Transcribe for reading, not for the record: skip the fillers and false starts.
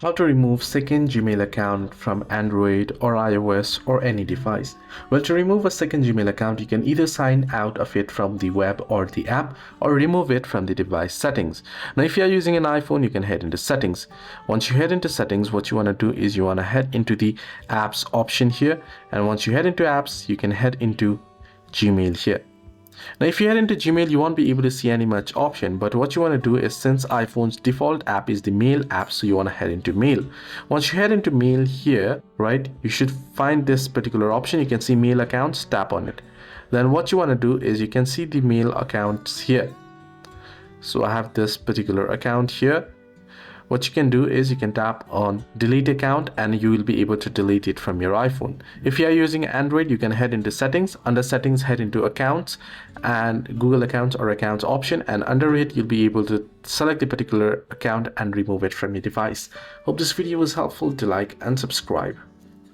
How to remove second Gmail account from Android or iOS or any device. Well, to remove a second Gmail account, you can either sign out of it from the web or the app, or remove it from the device settings. Now, if you are using an iPhone, you can head into settings. Once you head into settings, what you want to do is you want to head into the apps option here. And once you head into apps, you can head into Gmail here. Now, if you head into Gmail, you won't be able to see any much option, but what you want to do is, since iPhone's default app is the Mail app, so you want to head into Mail. Once you head into Mail here, right, you should find this particular option. You can see Mail accounts, tap on it. Then what you want to do is you can see the mail accounts here. So I have this particular account here. What you can do is you can tap on delete account and you will be able to delete it from your iPhone. If you are using Android, you can head into settings. Under settings, head into accounts and Google accounts or accounts option, and under it you'll be able to select the particular account and remove it from your device. Hope this video was helpful. To like and subscribe.